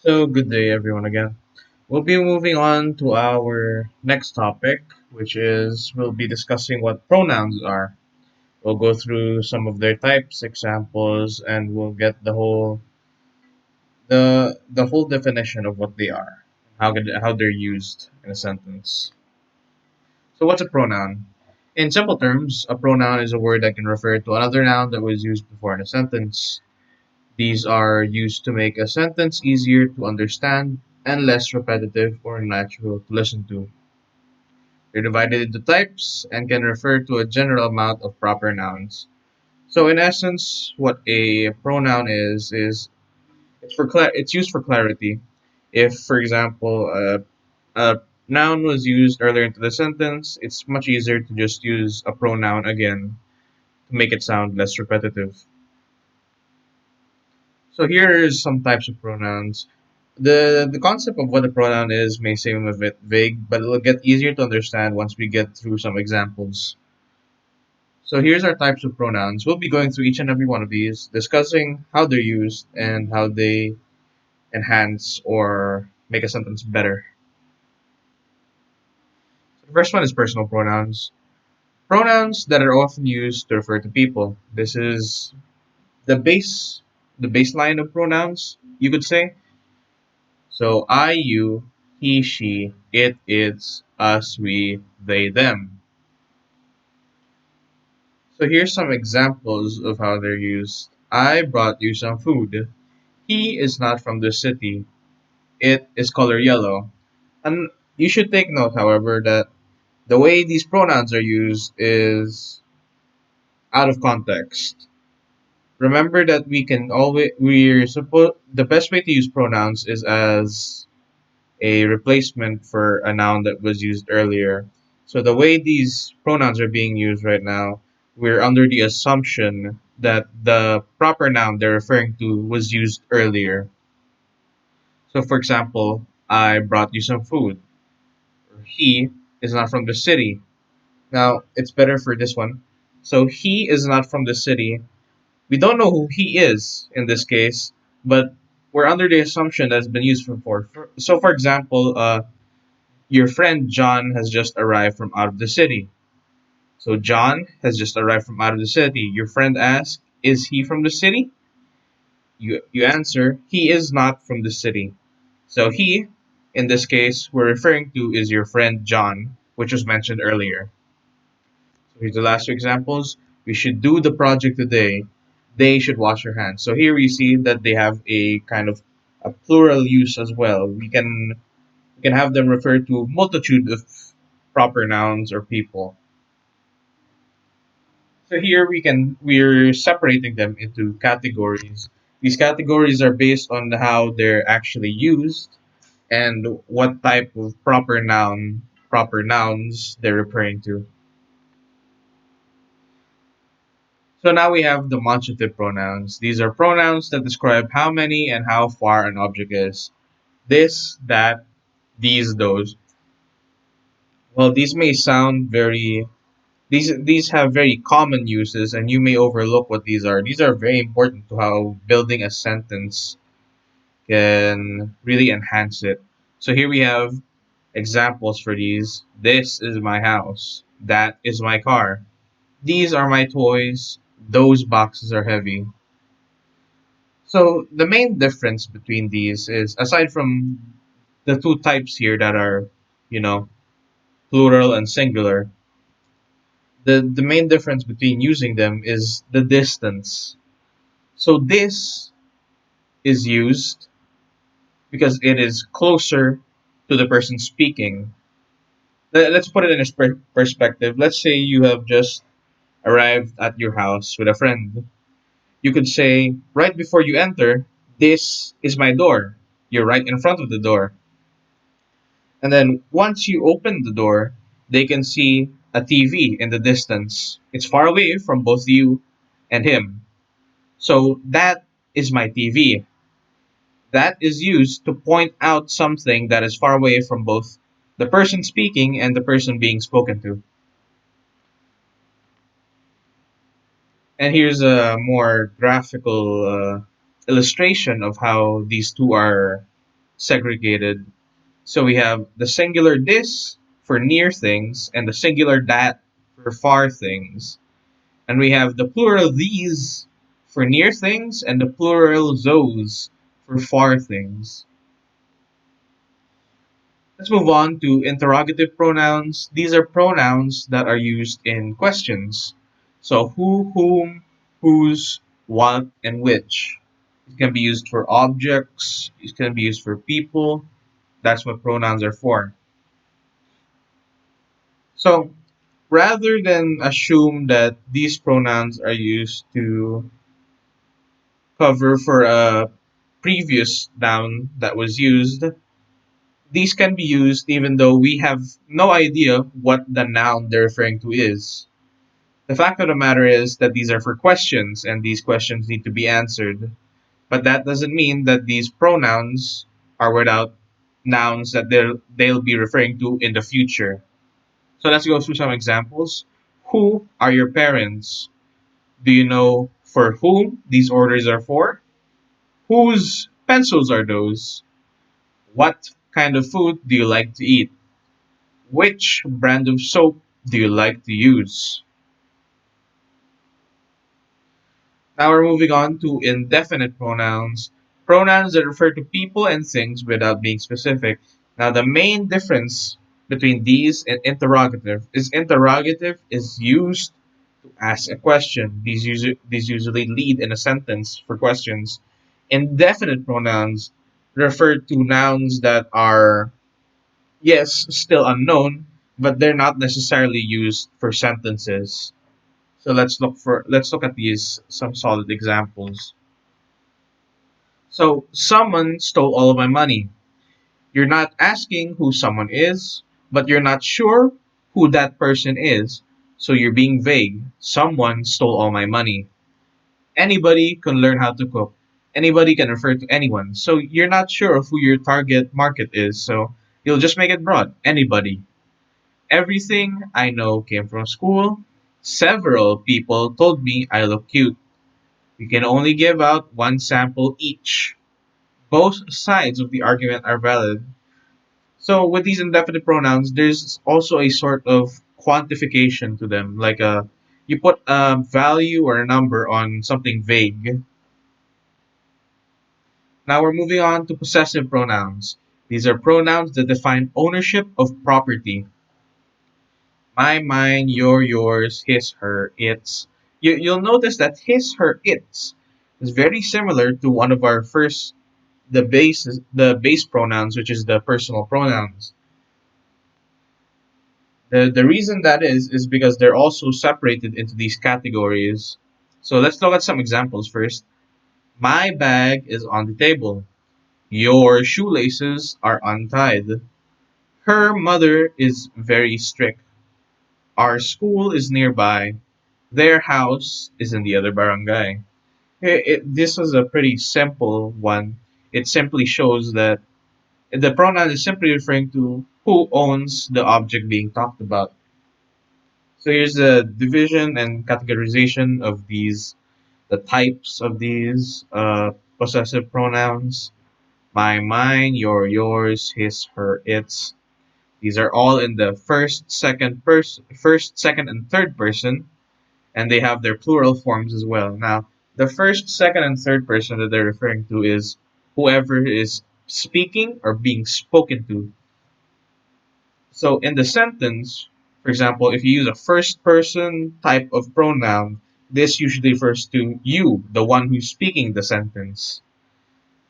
So, good day, everyone, again. We'll be moving on to our next topic, which is we'll be discussing what pronouns are. We'll go through some of their types, examples, and we'll get the whole definition of what they are, how they're used in a sentence. So, what's a pronoun? In simple terms, a pronoun is a word that can refer to another noun that was used before in a sentence. These are used to make a sentence easier to understand and less repetitive or natural to listen to. They're divided into types and can refer to a general amount of proper nouns. So, in essence, what a pronoun is it's used for clarity. If, for example, a noun was used earlier into the sentence, it's much easier to just use a pronoun again to make it sound less repetitive. So here is some types of pronouns. The concept of what a pronoun is may seem a bit vague, but it'll get easier to understand once we get through some examples. So here's our types of pronouns. We'll be going through each and every one of these, discussing how they're used and how they enhance or make a sentence better. So the first one is personal pronouns. Pronouns that are often used to refer to people. This is the the baseline of pronouns, you could say. So I, you, he, she, it, its, us, we, they, them. So here's some examples of how they're used. I brought you some food. He is not from the city. It is color yellow. And you should take note, however, that the way these pronouns are used is out of context. Remember that we're supposed the best way to use pronouns is as a replacement for a noun that was used earlier. So the way these pronouns are being used right now, we're under the assumption that the proper noun they're referring to was used earlier. So for example, I brought you some food. He is not from the city. Now it's better for this one. So he is not from the city. We don't know who he is in this case, but we're under the assumption that it's been used before. So for example, your friend John has just arrived from out of the city. So John has just arrived from out of the city. Your friend asks, "Is he from the city?" You answer, "He is not from the city." So he, in this case, we're referring to is your friend John, which was mentioned earlier. So here's the last two examples. We should do the project today. They should wash their hands. So here we see that they have a kind of a plural use as well. We can have them refer to multitude of proper nouns or people. So here we're separating them into categories. These categories are based on how they're actually used and what type of proper nouns they're referring to. So now we have demonstrative pronouns. These are pronouns that describe how many and how far an object is. This, that, these, those. Well, these may sound very these have very common uses and you may overlook what these are. These are very important to how building a sentence can really enhance it. So here we have examples for these. This is my house. That is my car. These are my toys. Those boxes are heavy. So the main difference between these is aside from the two types here that are, you know, plural and singular, the main difference between using them is the distance. So this is used because it is closer to the person speaking. Let's put it in a perspective. Let's say you have just arrived at your house with a friend. You could say, right before you enter, "This is my door." You're right in front of the door. And then once you open the door, they can see a TV in the distance. It's far away from both you and him. So that is my TV. That is used to point out something that is far away from both the person speaking and the person being spoken to. And here's a more graphical illustration of how these two are. segregated. So we have the singular this for near things and the singular that for far things. And we have the plural these for near things and the plural those for far things. Let's move on to interrogative pronouns. These are pronouns that are used in questions. So who, whom, whose, what, and which. It can be used for objects, it can be used for people. That's what pronouns are for. So rather than assume that these pronouns are used to cover for a previous noun that was used, these can be used even though we have no idea what the noun they're referring to is. The fact of the matter is that these are for questions and these questions need to be answered. But that doesn't mean that these pronouns are without nouns that they'll be referring to in the future. So let's go through some examples. Who are your parents? Do you know for whom these orders are for? Whose pencils are those? What kind of food do you like to eat? Which brand of soap do you like to use? Now we're moving on to indefinite pronouns. Pronouns that refer to people and things without being specific. Now the main difference between these and interrogative is used to ask a question. These usually lead in a sentence for questions. Indefinite pronouns refer to nouns that are, yes, still unknown, but they're not necessarily used for sentences. So let's look at these some solid examples. So someone stole all of my money. You're not asking who someone is, but you're not sure who that person is. So you're being vague. Someone stole all my money. Anybody can learn how to cook. Anybody can refer to anyone. So you're not sure of who your target market is. So you'll just make it broad. Anybody. Everything I know came from school. Several people told me I look cute. You can only give out one sample each. Both sides of the argument are valid. So with these indefinite pronouns, there's also a sort of quantification to them, like you put a value or a number on something vague. Now we're moving on to possessive pronouns. These are pronouns that define ownership of property. My, mine, your, yours, his, her, its. You'll notice that his, her, its is very similar to one of our first the base pronouns, which is the personal pronouns. The reason that is because they're also separated into these categories. So let's look at some examples first. My bag is on the table. Your shoelaces are untied. Her mother is very strict. Our school is nearby. Their house is in the other barangay. This was a pretty simple one. It simply shows that the pronoun is simply referring to who owns the object being talked about. So here's the division and categorization of these, the types of these possessive pronouns. My, mine, your, yours, his, her, its. These are all in the first, second, and third person, and they have their plural forms as well. Now, the first, second, and third person that they're referring to is whoever is speaking or being spoken to. So in the sentence, for example, if you use a first person type of pronoun, this usually refers to you, the one who's speaking the sentence.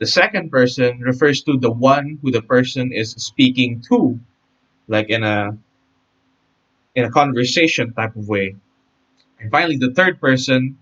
The second person refers to the one who the person is speaking to, like in a conversation type of way. And finally, the third person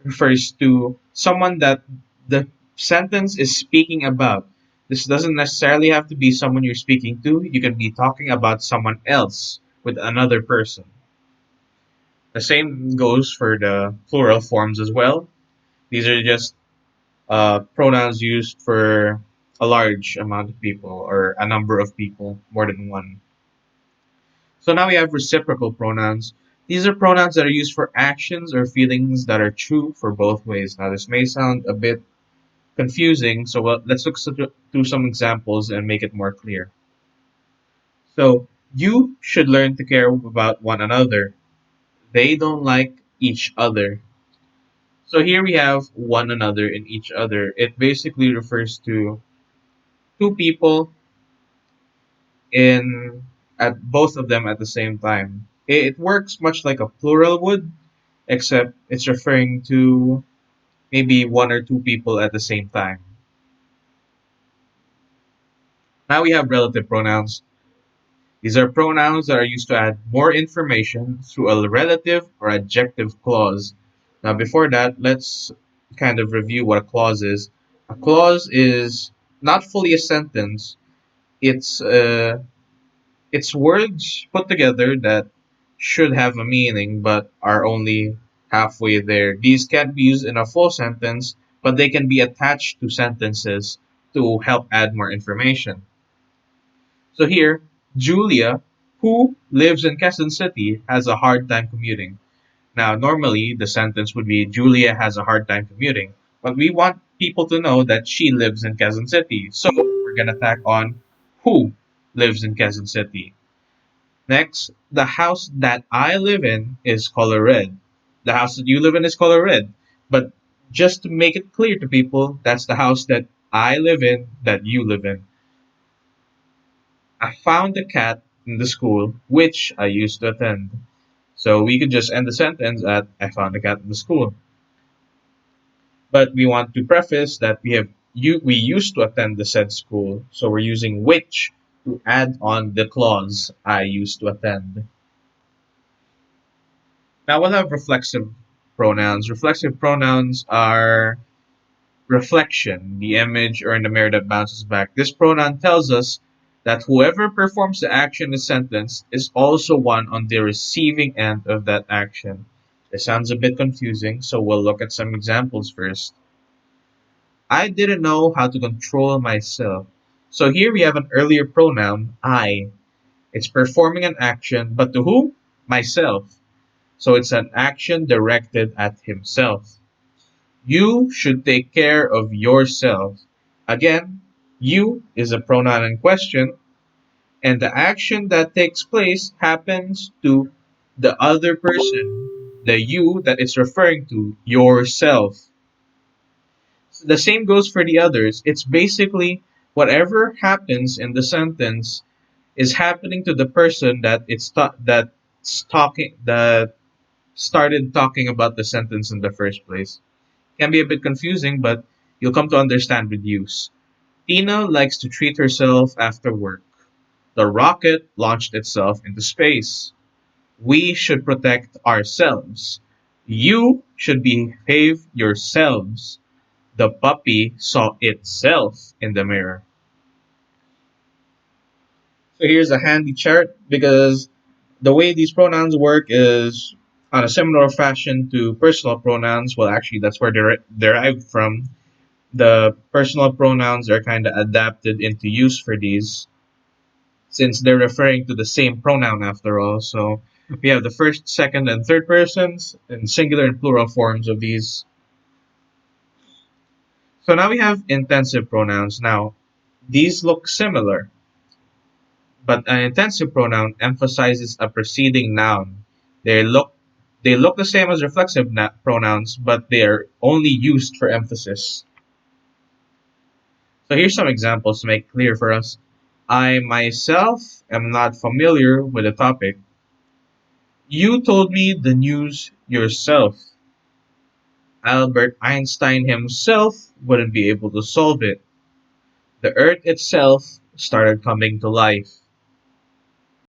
refers to someone that the sentence is speaking about. This doesn't necessarily have to be someone you're speaking to. You can be talking about someone else with another person. The same goes for the plural forms as well. These are just pronouns used for a large amount of people or a number of people, more than one. So now we have reciprocal pronouns. These are pronouns that are used for actions or feelings that are true for both ways. Now this may sound a bit confusing, so let's look through some examples and make it more clear. So, you should learn to care about one another. They don't like each other. So here we have one another and each other. It basically refers to two people in at both of them at the same time. It works much like a plural would, except it's referring to maybe one or two people at the same time. Now we have relative pronouns. These are pronouns that are used to add more information through a relative or adjective clause. Now, before that, let's kind of review what a clause is. A clause is not fully a sentence. It's it's words put together that should have a meaning but are only halfway there. These can't be used in a full sentence, but they can be attached to sentences to help add more information. So here, Julia, who lives in Quezon City, has a hard time commuting. Now, normally the sentence would be Julia has a hard time commuting, but we want people to know that she lives in Quezon City. So we're going to tack on who lives in Quezon City. Next, the house that I live in is color red. The house that you live in is color red. But just to make it clear to people, that's the house that I live in, that you live in. I found a cat in the school which I used to attend. So we could just end the sentence at I found a cat in the school. But we want to preface that we used to attend the said school, so we're using which to add on the clause I used to attend. Now we'll have reflexive pronouns. Reflexive pronouns are reflection, the image or in the mirror that bounces back. This pronoun tells us that whoever performs the action in the sentence is also one on the receiving end of that action. It sounds a bit confusing, so we'll look at some examples first. I didn't know how to control myself. So here we have an earlier pronoun, I. It's performing an action, but to who? Myself. So it's an action directed at himself. You should take care of yourself. Again, you is a pronoun in question, and the action that takes place happens to the other person, the you that it's referring to, yourself. The same goes for the others. It's basically whatever happens in the sentence is happening to the person that's talking that started talking about the sentence in the first place. Can be a bit confusing, but you'll come to understand with use. Tina likes to treat herself after work. The rocket launched itself into space. We should protect ourselves. You should behave yourselves. The puppy saw itself in the mirror. So here's a handy chart because the way these pronouns work is on a similar fashion to personal pronouns. Well, actually, that's where they're derived from. The personal pronouns are kind of adapted into use for these since they're referring to the same pronoun after all. So we have the first, second, and third persons and singular and plural forms of these. So now we have intensive pronouns. Now, these look similar, but an intensive pronoun emphasizes a preceding noun. They look they look the same as reflexive pronouns, but they are only used for emphasis. So here's some examples to make clear for us. I myself am not familiar with the topic. You told me the news yourself. Albert Einstein himself wouldn't be able to solve it. The earth itself started coming to life.